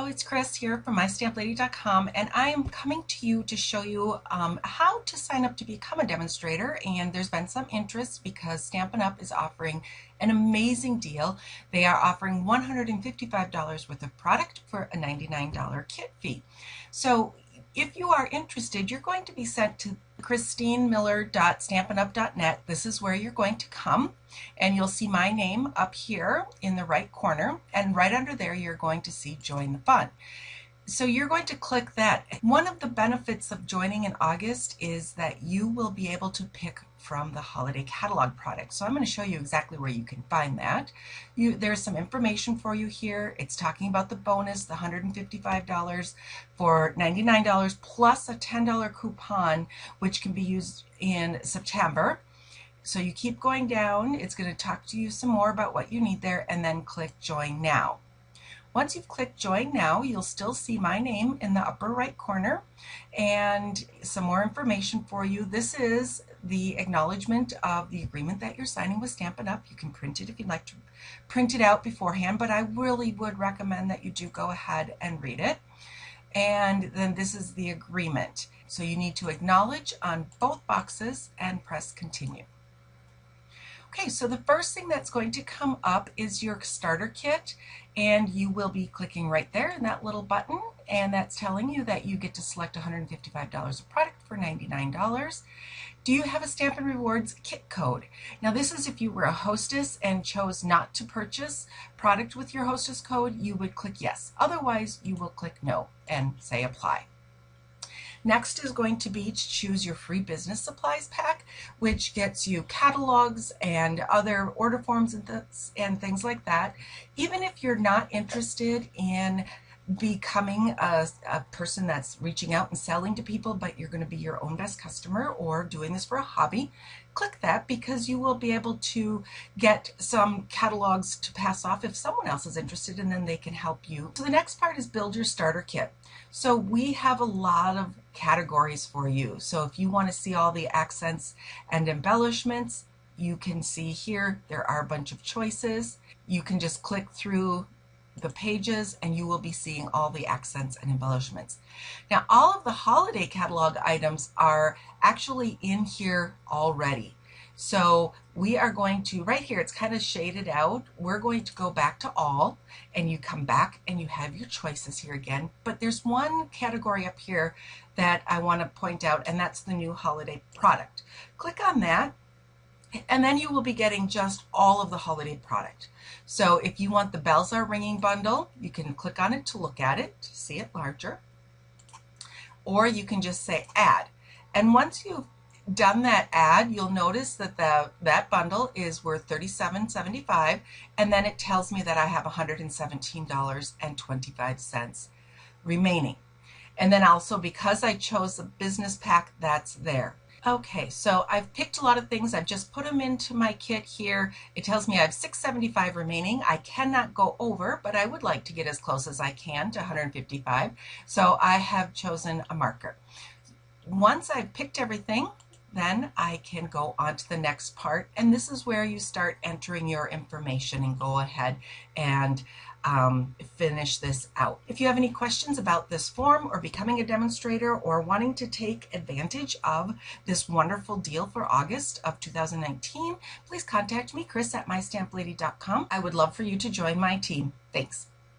it's Chris here from MyStampLady.com, and I am coming to you to show you how to sign up to become a demonstrator. And there's been some interest because Stampin' Up! Is offering an amazing deal. They are offering $155 worth of product for a $99 kit fee. So if you are interested, you're going to be sent to christinemiller.stampinup.net. This is where you're going to come, and you'll see my name up here in the right corner, and right under there you're going to see Join the Fun. So you're going to click that. One of the benefits of joining in August is that you will be able to pick from the holiday catalog product. So I'm going to show you exactly where you can find that. There's some information for you here. It's talking about the bonus, the $155 for $99 plus a $10 coupon, which can be used in September. So you keep going down. It's going to talk to you some more about what you need there, and then click Join Now. Once you've clicked Join Now, you'll still see my name in the upper right corner and some more information for you. This is the acknowledgement of the agreement that you're signing with Stampin' Up! You can print it if you'd like to print it out beforehand, but I really would recommend that you do go ahead and read it. And then this is the agreement. So you need to acknowledge on both boxes and press Continue. Okay, so the first thing that's going to come up is your starter kit, and you will be clicking right there in that little button, and that's telling you that you get to select $155 of product for $99. Do you have a Stampin' Rewards kit code? Now this is if you were a hostess and chose not to purchase product with your hostess code, you would click yes. Otherwise, you will click no and say apply. Next is going to be to choose your free business supplies pack, which gets you catalogs and other order forms and things like that. Even if you're not interested in becoming a person that's reaching out and selling to people, but you're going to be your own best customer or doing this for a hobby, click that, because you will be able to get some catalogs to pass off if someone else is interested, and then they can help you. So the next part is build your starter kit. So we have a lot of categories for you. So if you want to see all the accents and embellishments, you can see here there are a bunch of choices. You can just click through the pages and you will be seeing all the accents and embellishments. Now all of the holiday catalog items are actually in here already. So we are going to, right here, it's kind of shaded out. We're going to go back to all, and you come back and you have your choices here again. But there's one category up here that I want to point out, and that's the new holiday product. Click on that, and then you will be getting just all of the holiday product. So if you want the Bells Are Ringing bundle, you can click on it to look at it, to see it larger. Or you can just say add. And once you've done that add, you'll notice that that bundle is worth $37.75, and then it tells me that I have $117.25 remaining. And then also, because I chose the business pack, that's there. Okay, so I've picked a lot of things. I've just put them into my kit here. It tells me I have $675 remaining. I cannot go over, but I would like to get as close as I can to $155. So I have chosen a marker. Once I've picked everything, then I can go on to the next part, and this is where you start entering your information and go ahead and finish this out. If you have any questions about this form or becoming a demonstrator or wanting to take advantage of this wonderful deal for August of 2019, please contact me, Chris at MyStampLady.com. I would love for you to join my team. Thanks.